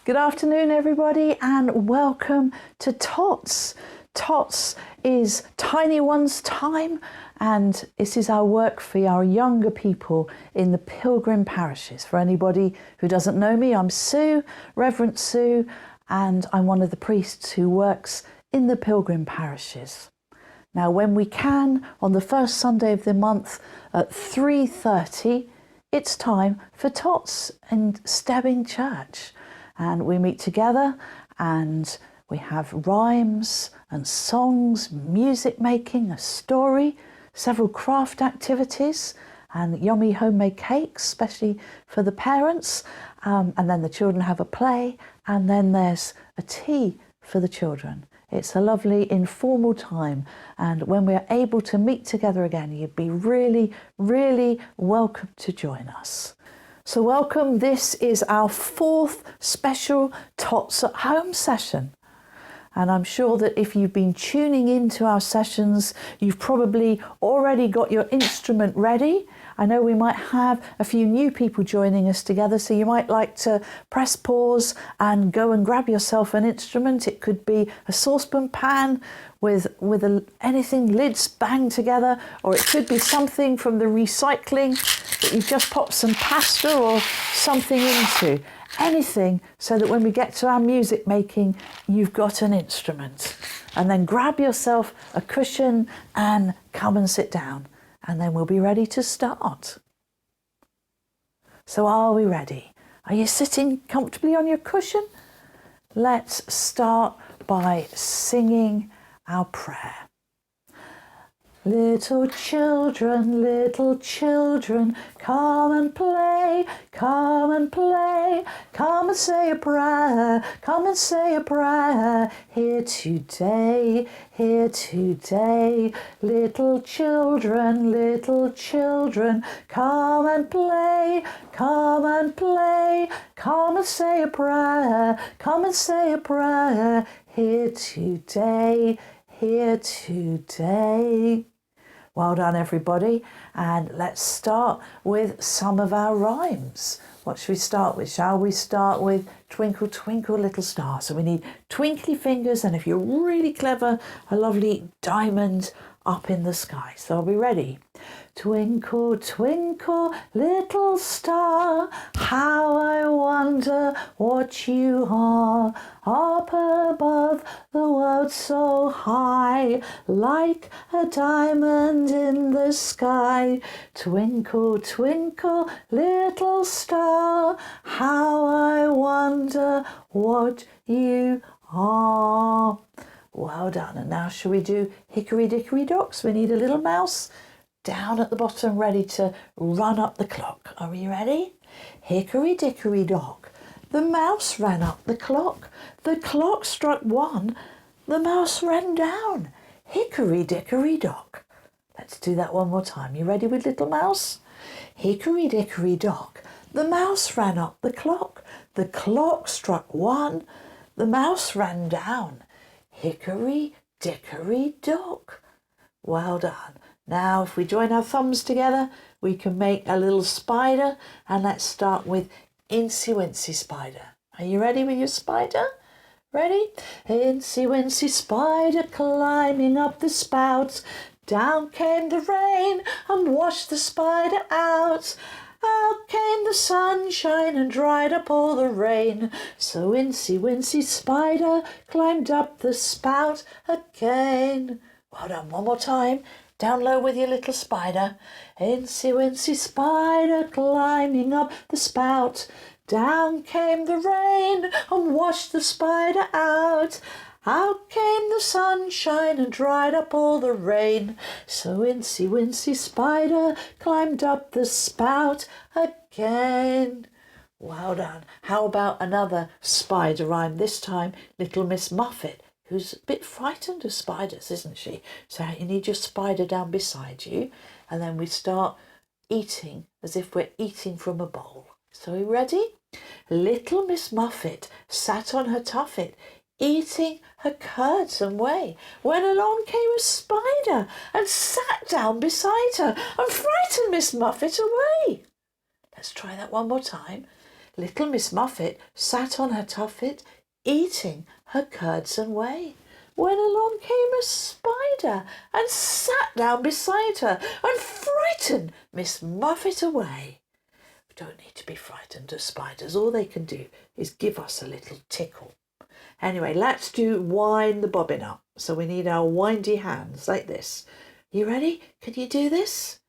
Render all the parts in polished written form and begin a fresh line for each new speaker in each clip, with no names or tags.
Good afternoon, everybody, and welcome to TOTs. TOTs is Tiny Ones Time, and this is our work for our younger people in the Pilgrim parishes. For anybody who doesn't know me, I'm Sue, Reverend Sue, and I'm one of the priests who works in the Pilgrim parishes. Now, when we can, on the first Sunday of the month at 3:30, it's time for TOTs in Stebbing Church. And we meet together and we have rhymes and songs, music making, a story, several craft activities and yummy homemade cakes, especially for the parents. And then the children have a play, and then there's a tea for the children. It's a lovely informal time, and when we're able to meet together again, you'd be really, really welcome to join us. So welcome, this is our fourth special TOTs at Home session. And I'm sure that if you've been tuning into our sessions, you've probably already got your instrument ready. I know we might have a few new people joining us together, so you might like to press pause and go and grab yourself an instrument. It could be a saucepan pan with anything, lids banged together, or it could be something from the recycling that you've just popped some pasta or something into. Anything, so that when we get to our music making, you've got an instrument. And then grab yourself a cushion and come and sit down. And then we'll be ready to start. So are we ready? Are you sitting comfortably on your cushion? Let's start by singing our prayer. Little children, come and play, come and play, come and say a prayer, come and say a prayer, here today, here today. Little children, come and play, come and play, come and say a prayer, come and say a prayer, here today, here today. Well done, everybody. And let's start with some of our rhymes. What should we start with? Shall we start with Twinkle, Twinkle, Little Star? So we need twinkly fingers, and if you're really clever, a lovely diamond up in the sky. So are we ready? Twinkle, twinkle, little star, how I wonder what you are, up above the world so high, like a diamond in the sky. Twinkle, twinkle, little star, how I wonder what you are. Well done. And now shall we do hickory dickory docks? We need a little mouse down at the bottom, ready to run up the clock. Are we ready? Hickory dickory dock, the mouse ran up the clock. The clock struck one, the mouse ran down. Hickory dickory dock. Let's do that one more time. You ready with little mouse? Hickory dickory dock, the mouse ran up the clock. The clock struck one, the mouse ran down. Hickory dickory dock. Well done. Now, if we join our thumbs together, we can make a little spider, and let's start with Incy Wincy Spider. Are you ready with your spider? Ready? Incy Wincy Spider climbing up the spout. Down came the rain and washed the spider out. Out came the sunshine and dried up all the rain. So Incy Wincy Spider climbed up the spout again. Well done, one more time. Down low with your little spider. Incy Wincy Spider climbing up the spout. Down came the rain and washed the spider out. Out came the sunshine and dried up all the rain. So Incy Wincy Spider climbed up the spout again. Well done. How about another spider rhyme? This time, Little Miss Muffet, who's a bit frightened of spiders, isn't she? So you need your spider down beside you, and then we start eating as if we're eating from a bowl. So are you ready? Little Miss Muffet sat on her tuffet, eating her curds and whey, when along came a spider and sat down beside her and frightened Miss Muffet away. Let's try that one more time. Little Miss Muffet sat on her tuffet, eating her curds and whey, when along came a spider and sat down beside her and frightened Miss Muffet away. We don't need to be frightened of spiders. All they can do is give us a little tickle. Anyway, let's do wind the bobbin up. So we need our windy hands like this. You ready? Can you do this?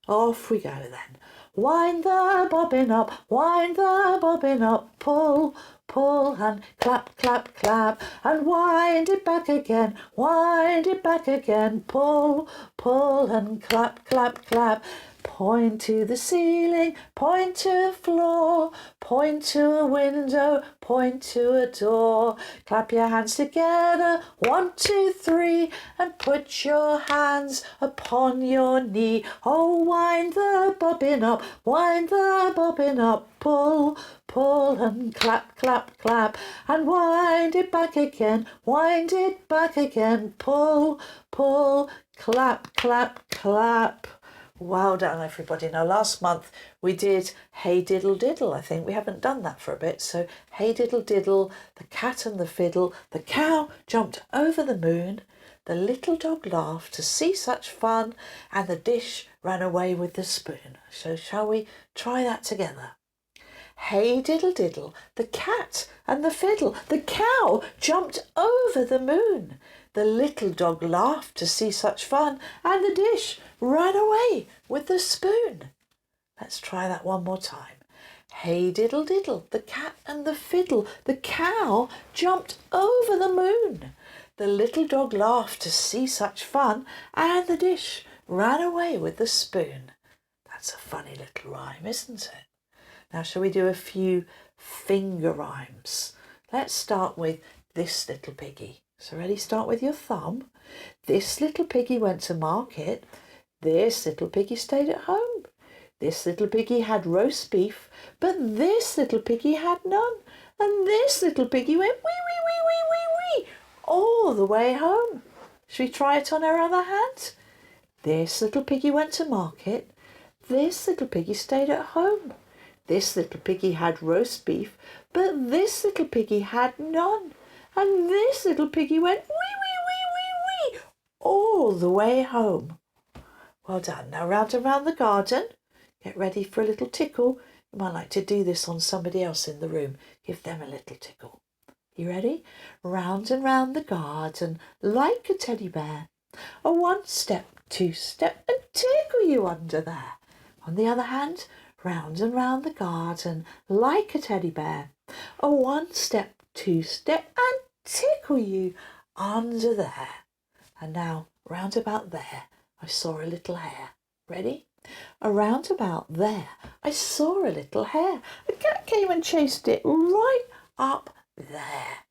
Off we go then. Wind the bobbin up, wind the bobbin up, pull, pull and clap, clap, clap, and wind it back again, pull, pull and clap, clap, clap. Point to the ceiling, point to the floor, point to a window, point to a door. Clap your hands together, 1, 2, 3, and put your hands upon your knee. Oh, wind the bobbin up, pull, pull and clap, clap, clap, and wind it back again, pull, pull, clap, clap, clap. Well done, everybody. Now, last month we did Hey Diddle Diddle. I think we haven't done that for a bit. So, hey diddle diddle, the cat and the fiddle, the cow jumped over the moon, the little dog laughed to see such fun, and the dish ran away with the spoon. So, shall we try that together? Hey diddle diddle, the cat and the fiddle, the cow jumped over the moon. The little dog laughed to see such fun, and the dish ran away with the spoon. Let's try that one more time. Hey diddle diddle, the cat and the fiddle, the cow jumped over the moon. The little dog laughed to see such fun, and the dish ran away with the spoon. That's a funny little rhyme, isn't it? Now, shall we do a few finger rhymes? Let's start with this little piggy. So ready, start with your thumb. This little piggy went to market. This little piggy stayed at home. This little piggy had roast beef, but this little piggy had none. And this little piggy went wee, wee, wee, wee, wee, wee, all the way home. Shall we try it on our other hand? This little piggy went to market. This little piggy stayed at home. This little piggy had roast beef, but this little piggy had none. And this little piggy went wee, wee, wee, wee, wee, all the way home. Well done. Now round and round the garden. Get ready for a little tickle. You might like to do this on somebody else in the room. Give them a little tickle. You ready? Round and round the garden like a teddy bear. A 1 step, 2 step, and tickle you under there. On the other hand, round and round the garden like a teddy bear. A 1 step, 2 step, and tickle you under there. And now, round about there, I saw a little hare. Ready? Around about there, I saw a little hare. A cat came and chased it right up there.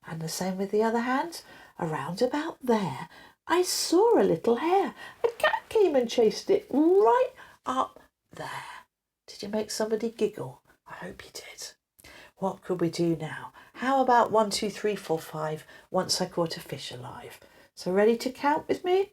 And the same with the other hand. Around about there, I saw a little hare. A cat came and chased it right up there. Did you make somebody giggle? I hope you did. What could we do now? How about 1, 2, 3, 4, 5, once I caught a fish alive? So ready to count with me?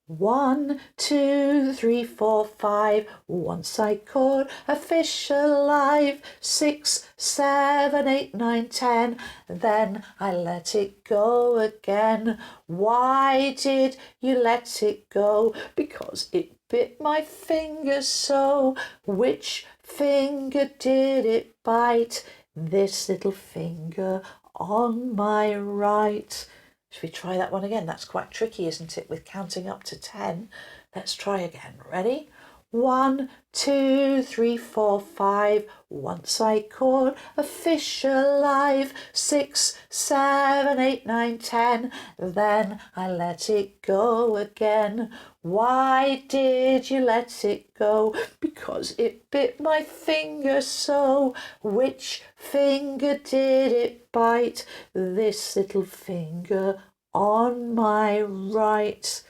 1, 2, 3, 4, 5, once I caught a fish alive. 6, 7, 8, 9, 10, then I let it go again. Why did you let it go? Because it bit my finger so. Which finger did it bite? This little finger on my right. Should we try that one again? That's quite tricky, isn't it, with counting up to 10? Let's try again. Ready? 1, 2, 3, 4, 5. Once I caught a fish alive. 6, 7, 8, 9, 10. Then I let it go again. Why did you let it go? Because it bit my finger so. Which finger did it bite? This little finger on my right.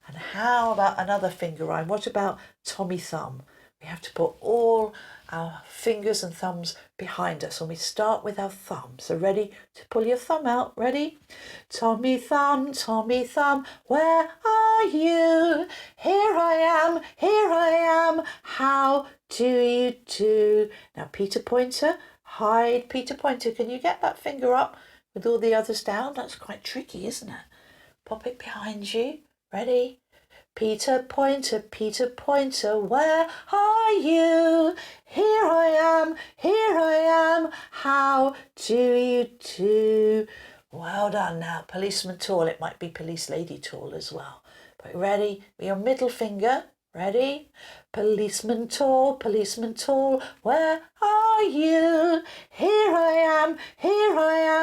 And how about another finger rhyme? What about Tommy Thumb? We have to put all our fingers and thumbs behind us, and we start with our thumb. So ready to pull your thumb out? Ready? Tommy Thumb, where are you? Here I am, how do you do? Now Peter Pointer, hide. Peter Pointer, can you get that finger up with all the others down? That's quite tricky, isn't it? Pop it behind you. Ready? Peter Pointer, where are you? Here I am, how do you do? Well done. Now, policeman tall, it might be police lady tall as well. But ready? With your middle finger, ready? Policeman tall, where are you? Here I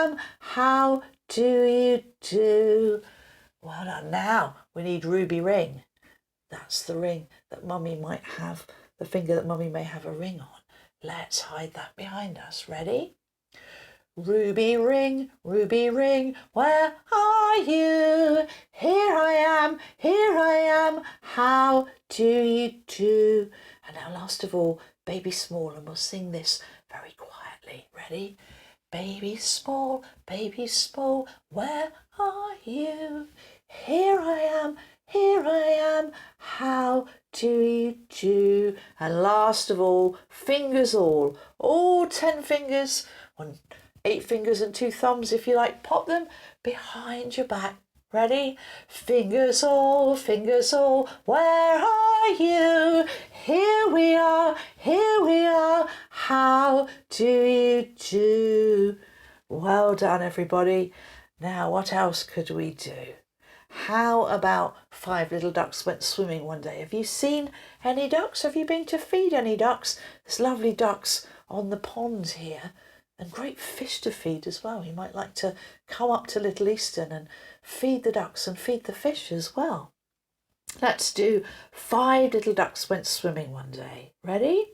am, how do you do? Well done. Now we need ruby ring. That's the ring that Mummy might have, the finger that Mummy may have a ring on. Let's hide that behind us. Ready? Ruby ring, where are you? Here I am, how do you do? And now last of all, baby small, and we'll sing this very quietly. Ready? Baby small, where are you? Here I am, how do you do? And last of all, fingers all 10 fingers, 8 fingers and 2 thumbs if you like, pop them behind your back. Ready? Fingers all, where are you? Here we are, how do you do? Well done, everybody. Now, what else could we do? How about 5 little ducks went swimming one day? Have you seen any ducks? Have you been to feed any ducks? There's lovely ducks on the pond here and great fish to feed as well. You might like to come up to Little Easton and feed the ducks and feed the fish as well. Let's do 5 little ducks went swimming one day. Ready?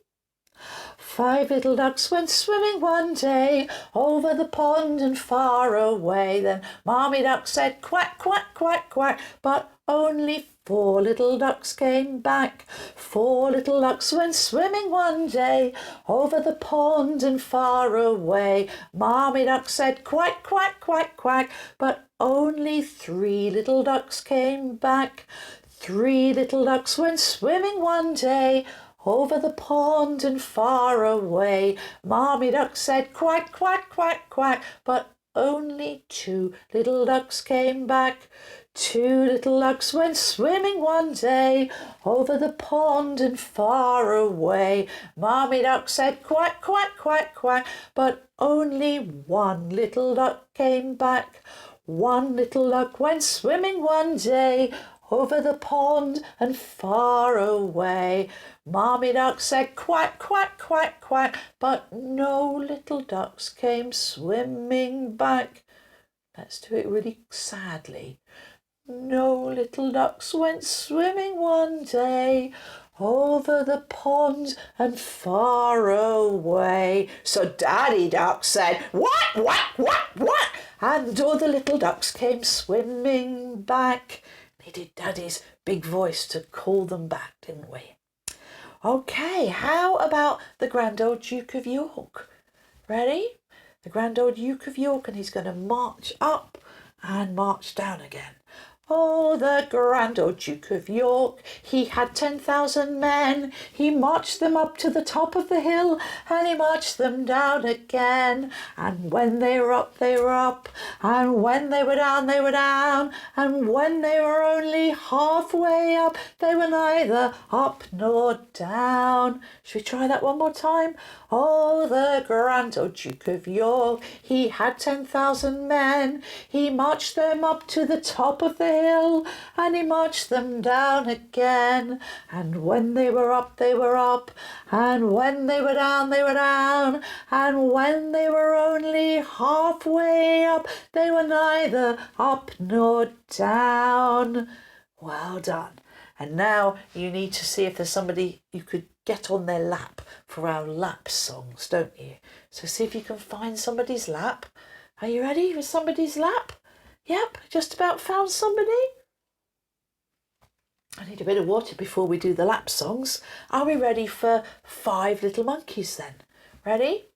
5 little ducks went swimming one day over the pond and far away. Then Mommy Duck said quack, quack, quack, quack, but only 4 little ducks came back. 4 little ducks went swimming one day over the pond and far away. Mommy Duck said quack, quack, quack, quack, but only 3 little ducks came back. 3 little ducks went swimming one day over the pond and far away. Mommy Duck said quack, quack, quack, quack, but only 2 little ducks came back. 2 little ducks went swimming one day over the pond and far away. Mommy Duck said quack, quack, quack, quack, but only 1 little duck came back. 1 little duck went swimming one day over the pond and far away. Mommy Duck said quack, quack, quack, quack, but no little ducks came swimming back. Let's do it really sadly. No little ducks went swimming one day over the pond and far away. So Daddy Duck said, what? And all the little ducks came swimming back. Needed Daddy's big voice to call them back, didn't we? Okay, how about the Grand Old Duke of York? Ready? The Grand Old Duke of York, and he's going to march up and march down again. Oh, the Grand Old Duke of York, he had 10,000 men. He marched them up to the top of the hill, and he marched them down again. And when they were up, they were up, and when they were down, they were down, and when they were only halfway up, they were neither up nor down. Should we try that one more time? Oh, the Grand Old Duke of York, he had 10,000 men. He marched them up to the top of the hill, and he marched them down again. And when they were up, they were up, and when they were down, they were down, and when they were only halfway up, they were neither up nor down. Well done. And now you need to see if there's somebody you could get on their lap for our lap songs, don't you? So see if you can find somebody's lap. Are you ready with somebody's lap? Yep, just about found somebody. I need a bit of water before we do the lap songs. Are we ready for 5 little monkeys then? Ready?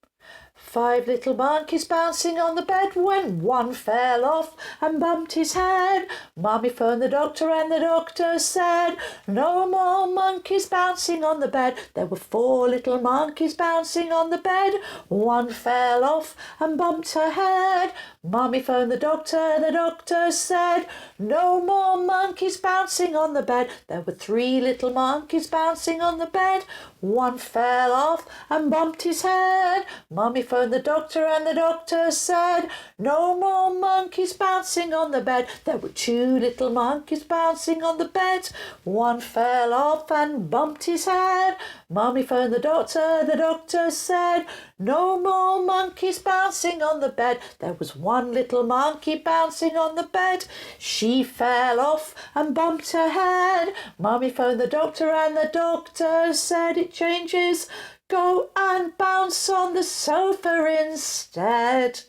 5 little monkeys bouncing on the bed when one fell off and bumped his head. Mummy phoned the doctor and the doctor said, no more monkeys bouncing on the bed. There were 4 little monkeys bouncing on the bed. One fell off and bumped her head. Mummy phoned the doctor said, no more monkeys bouncing on the bed. There were 3 little monkeys bouncing on the bed. One fell off and bumped his head. Mummy phoned the doctor and the doctor said, no more monkeys bouncing on the bed. There were 2 little monkeys bouncing on the bed. One fell off and bumped his head. Mummy phoned the doctor said, no more monkeys bouncing on the bed. There was 1 little monkey bouncing on the bed. She fell off and bumped her head. Mummy phoned the doctor and the doctor said, it changes. Go and bounce on the sofa instead.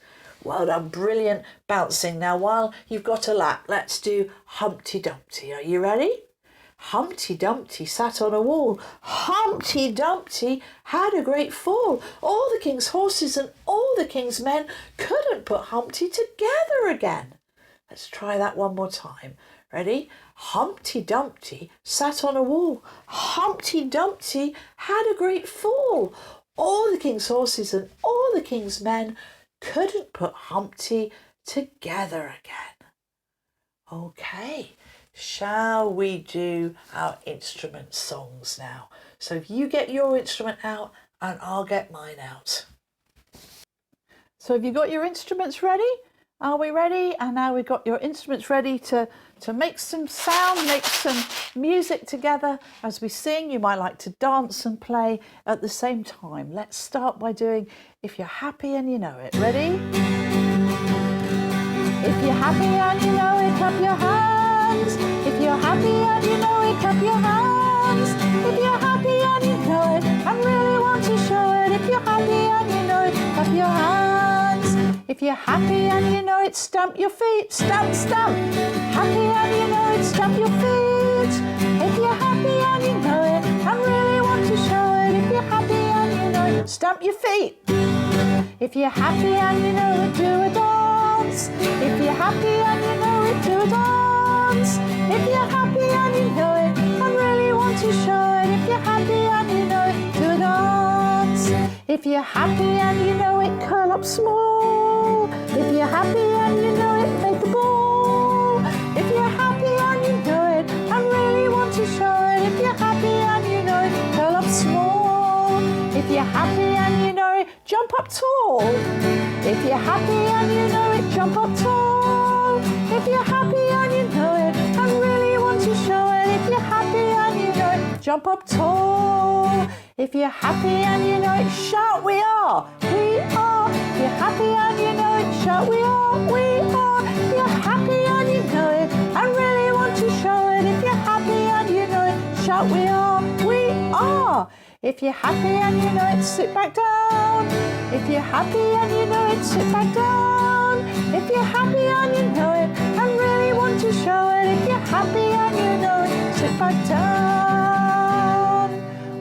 Well done, brilliant bouncing. Now while you've got a lap, let's do Humpty Dumpty. Are you ready? Humpty Dumpty sat on a wall. Humpty Dumpty had a great fall. All the king's horses and all the king's men couldn't put Humpty together again. Let's try that one more time. Ready? Humpty Dumpty sat on a wall. Humpty Dumpty had a great fall. All the king's horses and all the king's men couldn't put Humpty together again. Okay, shall we do our instrument songs now? So if you get your instrument out and I'll get mine out. So have you got your instruments ready? Are we ready? And now we've got your instruments ready to make some sound, make some music together as we sing. You might like to dance and play at the same time. Let's start by doing If You're Happy and You Know It. Ready? If you're happy and you know it, clap your hands. If you're happy and you know it, clap your hands. If you're happy and you know it and really want to show it. If you're happy and you know it, clap your hands. If you're happy and you know it, stamp your feet. Stamp, stamp. Happy and you know it, stamp your feet. If you're happy and you know it and really want to show it. If you're happy and you know it, stamp your feet. If you're happy and you know it, do a dance. If you're happy and you know it, do a dance. If you're happy and you know it and really want to show it. If you're happy and you know it, do a dance. If you're happy and you know it, curl up small. If you're happy and you know it, make a ball. If you're happy and you know it and really want to show it. If you're happy and you know it, curl up small. If you're happy and you know it, jump up tall. If you're happy and you know it, jump up tall. If you're happy and you know it and really want to show it. If you're happy and you know it, jump up tall. If you're happy and you know it, shout, we are, we are. If you're happy and you know it, shout, we are, we are. If you're happy and you know it and really want to show it. If you're happy and you know it, shout, we are, we are. If you're happy and you know it, sit back down. If you're happy and you know it, sit back down. If you're happy and you know it and really want to show it. If you're happy and you know it, sit back down.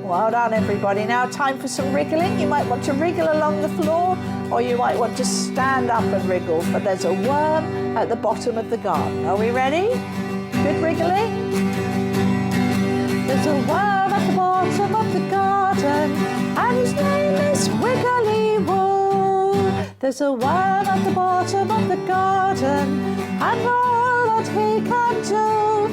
Well done, everybody. Now time for some wriggling. You might want to wriggle along the floor or you might want to stand up and wriggle, but there's a worm at the bottom of the garden. Are we ready? Good wriggling? There's a worm at the bottom of the garden and his name is Wiggly Woo. There's a worm at the bottom of the garden and all that he can do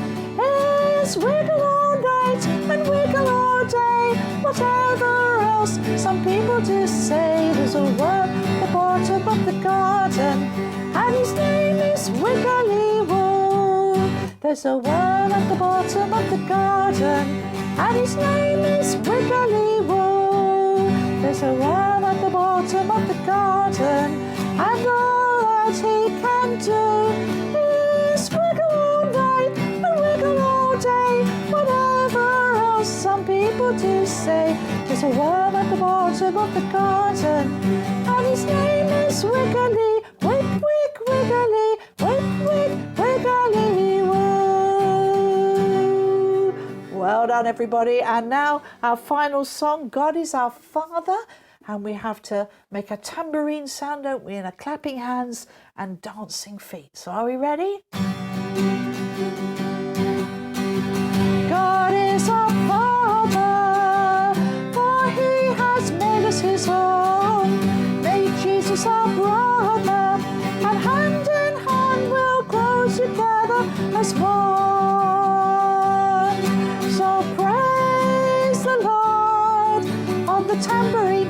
is wiggle all night and wiggle all day. Whatever else some people do say. There's a worm at the bottom of the garden and his name is Wiggly Woo. There's a worm at the bottom of the garden and his name is Wiggly Woo. There's a worm at the bottom of the garden and all that he can do is wiggle all night and wiggle all day. Whatever else some people do say. There's a worm at the bottom of the garden and his name is Wiggly. Wig, wig, wiggly, wig, wig, wiggly woo. Well done, everybody. And now our final song, God is Our Father. and we have to make a tambourine sound, don't we, and a clapping hands and dancing feet. So are we ready? God is our Father, for He has made us His own, made Jesus our brother, and hand in hand we'll grow together as one. So praise the Lord on the tambourine,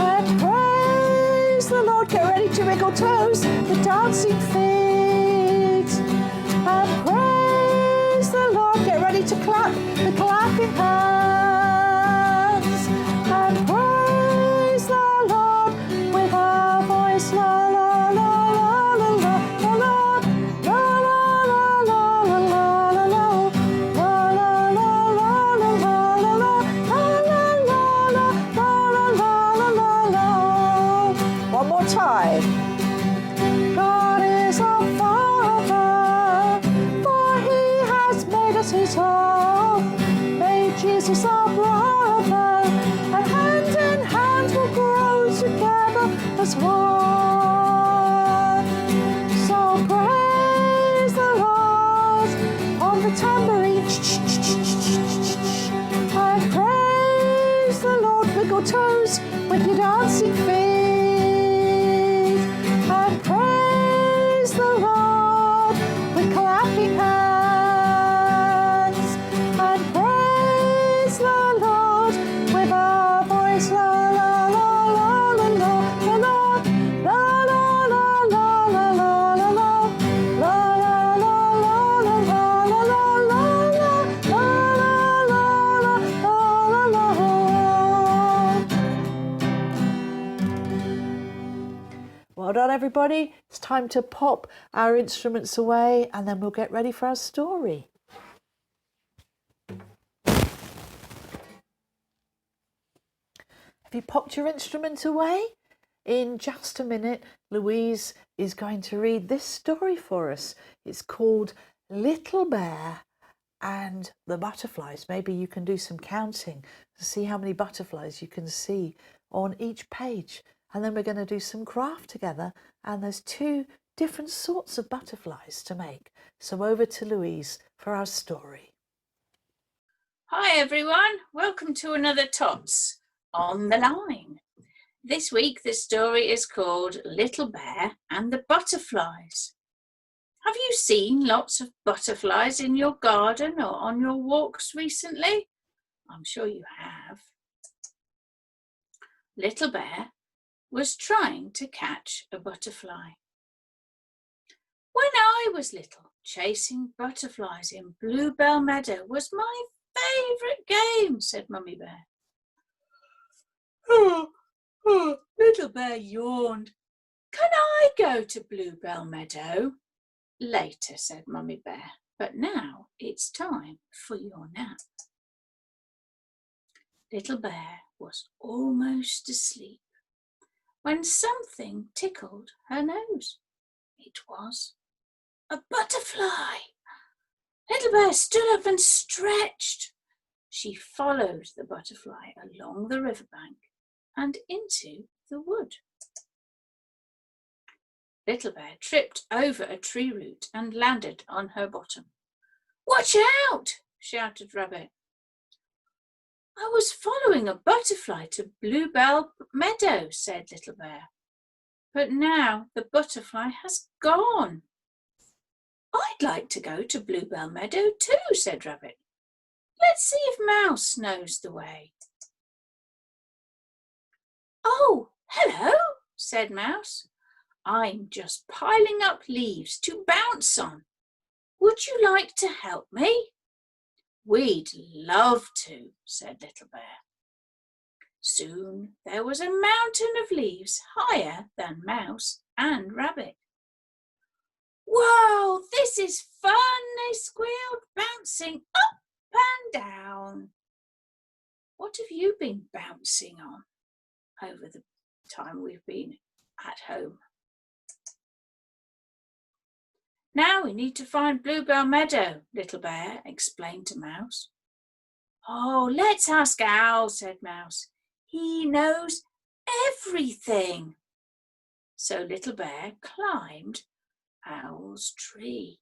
and praise the Lord. Get ready to wiggle toes, the dancing feet, and praise the Lord. Get ready to clap, the clapping hands, and praise the Lord with our voice. La la la la la la la la la la la la la la. One more time. God is our Father, for He has made us His own, made Jesus our brother, and hand in hand we'll grow together as one. So praise the Lord on the tambourine, and praise the Lord. Wiggle toes with your dancing feet, and praise the Lord with clapping hands, and praise the Lord with our voice. La la la la la la la la la la la la la la la la la la. Well done, everybody. It's time to pop our instruments away, and then we'll get ready for our story. Have you popped your instrument away? In just a minute, Louise is going to read this story for us. It's called Little Bear and the Butterflies. Maybe you can do some counting to see how many butterflies you can see on each page. And then we're going to do some craft together. And there's 2 different sorts of butterflies to make. So over to Louise for our story.
Hi everyone, welcome to another TOTs on the line. This week the story is called Little Bear and the Butterflies. Have you seen lots of butterflies in your garden or on your walks recently? I'm sure you have. Little Bear was trying to catch a butterfly. When I was little, chasing butterflies in Bluebell Meadow was my favourite game, said Mummy Bear. Little Bear yawned. Can I go to Bluebell Meadow? Later, said Mummy Bear, but now it's time for your nap. Little Bear was almost asleep when something tickled her nose. It was a butterfly. Little Bear stood up and stretched. She followed the butterfly along the riverbank and into the wood. Little Bear tripped over a tree root and landed on her bottom. Watch out! Shouted Rabbit. I was following a butterfly to Bluebell Meadow, said Little Bear. But now the butterfly has gone. I'd like to go to Bluebell Meadow too, said Rabbit. Let's see if Mouse knows the way. Oh, hello, said Mouse. I'm just piling up leaves to bounce on. Would you like to help me? We'd love to, said Little Bear. Soon there was a mountain of leaves higher than Mouse and Rabbit. Wow, this is fun, they squealed, bouncing up and down. What have you been bouncing on over the time we've been at home? Now we need to find Bluebell Meadow, Little Bear explained to Mouse. Oh, let's ask Owl, said Mouse. He knows everything. So Little Bear climbed Owl's tree.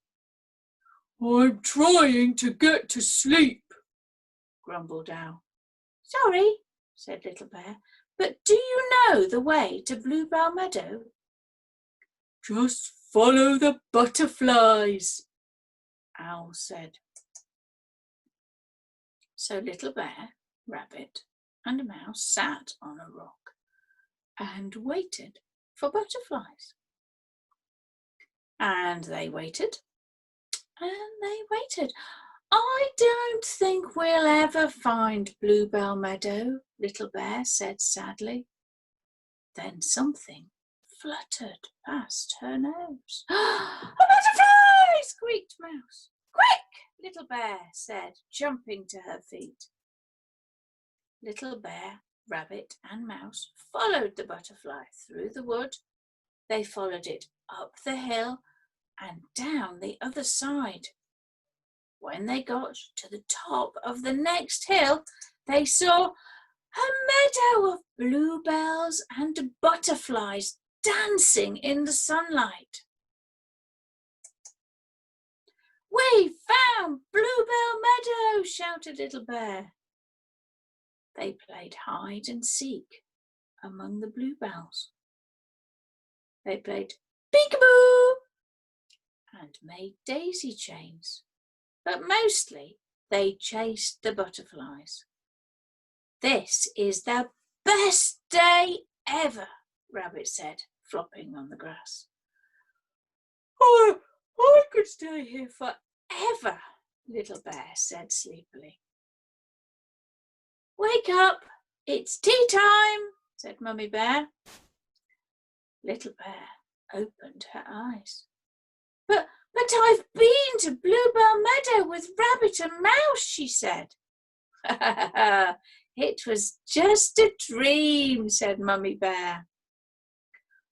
I'm trying to get to sleep, grumbled Owl. Sorry, said Little Bear, but do you know the way to Bluebell Meadow? Just follow the butterflies, Owl said. So Little Bear, Rabbit, and Mouse sat on a rock and waited for butterflies. And they waited, and they waited. I don't think we'll ever find Bluebell Meadow, Little Bear said sadly. Then something fluttered past her nose. A butterfly! Squeaked Mouse. Quick! Little Bear said, jumping to her feet. Little Bear, Rabbit, and Mouse followed the butterfly through the wood. They followed it up the hill and down the other side. When they got to the top of the next hill, they saw a meadow of bluebells and butterflies dancing in the sunlight. We found Bluebell Meadow, shouted Little Bear. They played hide and seek among the bluebells. They played peekaboo and made daisy chains, but mostly they chased the butterflies. This is the best day ever, Rabbit said, flopping on the grass. I could stay here forever, Little Bear said sleepily. Wake up, it's tea time, said Mummy Bear. Little Bear opened her eyes. But I've been to Bluebell Meadow with Rabbit and Mouse, she said. It was just a dream, said Mummy Bear.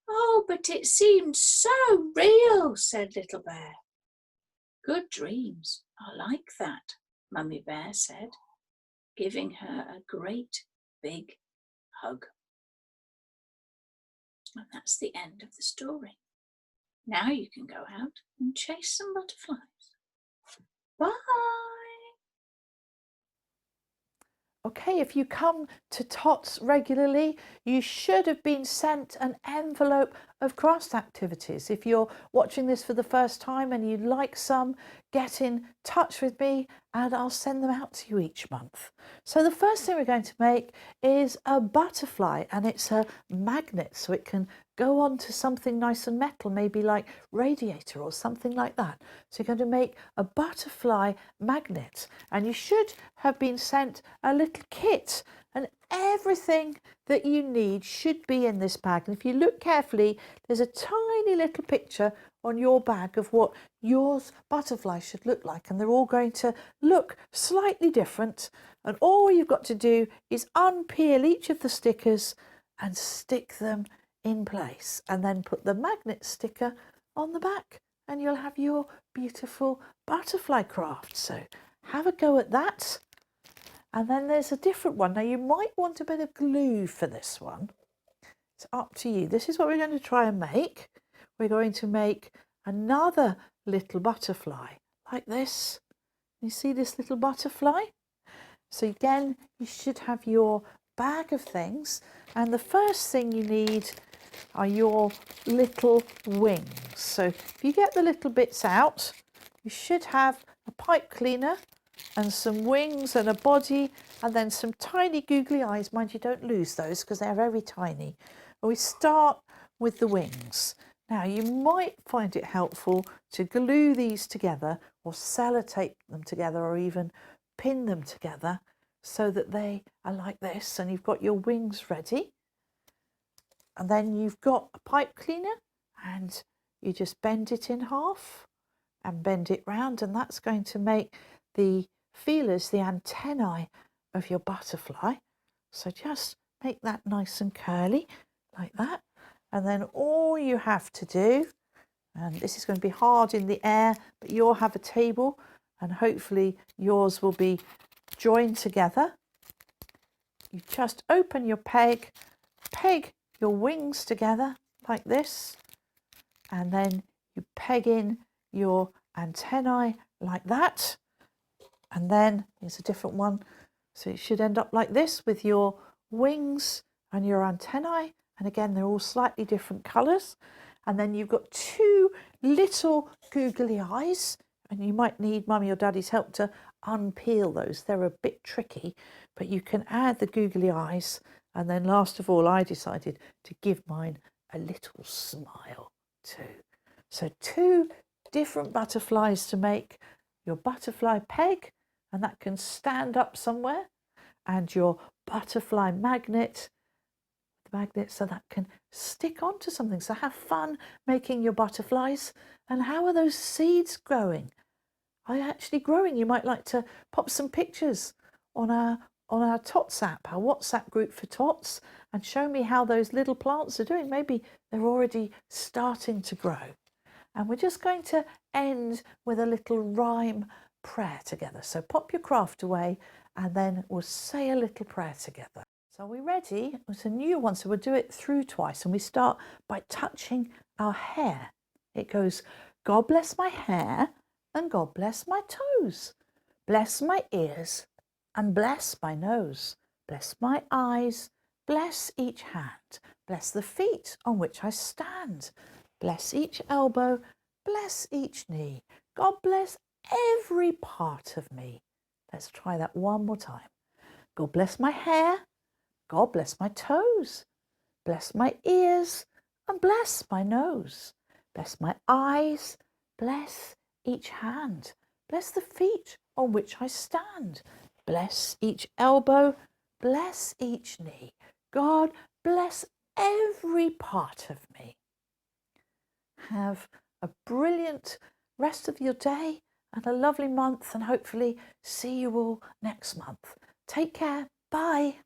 Oh, but it seemed so real, said Little Bear. Good dreams are like that, Mummy Bear said, giving her a great big hug. And that's the end of the story. Now you can go out and chase some butterflies. Bye.
Okay, if you come to TOTs regularly, you should have been sent an envelope of craft activities. If you're watching this for the first time and you'd like some, get in touch with me and I'll send them out to you each month. So the first thing we're going to make is a butterfly, and it's a magnet, so it can go on to something nice and metal, maybe like radiator or something like that. So you're going to make a butterfly magnet, and you should have been sent a little kit, and everything that you need should be in this bag. And if you look carefully, there's a tiny little picture on your bag of what yours butterfly should look like, and they're all going to look slightly different, and all you've got to do is unpeel each of the stickers and stick them in place, and then put the magnet sticker on the back, and you'll have your beautiful butterfly craft. So have a go at that. And then there's a different one. Now you might want a bit of glue for this one. It's up to you. This is what we're going to try and make. We're going to make another little butterfly like this. You see this little butterfly? So again, you should have your bag of things, and the first thing you need are your little wings. So if you get the little bits out, you should have a pipe cleaner and some wings and a body, and then some tiny googly eyes. Mind you, don't lose those because they're very tiny. And we start with the wings. Now you might find it helpful to glue these together or sellotape them together or even pin them together so that they are like this, and you've got your wings ready. And then you've got a pipe cleaner, and you just bend it in half and bend it round, and that's going to make the feelers, the antennae of your butterfly. So just make that nice and curly like that. And then all you have to do, and this is going to be hard in the air, but you'll have a table and hopefully yours will be joined together. you just open your peg, peg your wings together like this, and then you peg in your antennae like that, and then here's a different one. So it should end up like this with your wings and your antennae, and again they're all slightly different colours. And then you've got two little googly eyes, and you might need mummy or daddy's help to unpeel those. They're a bit tricky, but you can add the googly eyes. And then last of all, I decided to give mine a little smile too. So two different butterflies to make your butterfly peg, and that can stand up somewhere, and your butterfly magnet, so that can stick onto something. So have fun making your butterflies. And how are those seeds growing? Are they actually growing? You might like to pop some pictures on our TOTs app, our WhatsApp group for TOTs, and show me how those little plants are doing. Maybe they're already starting to grow. And we're just going to end with a little rhyme prayer together. So pop your craft away, and then we'll say a little prayer together. So are we ready? It's a new one, so we'll do it through twice. And we start by touching our hair. It goes, God bless my hair, and God bless my toes. Bless my ears, and bless my nose. Bless my eyes, bless each hand. Bless the feet on which I stand. Bless each elbow, bless each knee. God bless every part of me. Let's try that one more time. God bless my hair, God bless my toes. Bless my ears, and bless my nose. Bless my eyes, bless each hand. Bless the feet on which I stand. Bless each elbow, bless each knee. God bless every part of me. Have a brilliant rest of your day and a lovely month, and hopefully see you all next month. Take care. Bye.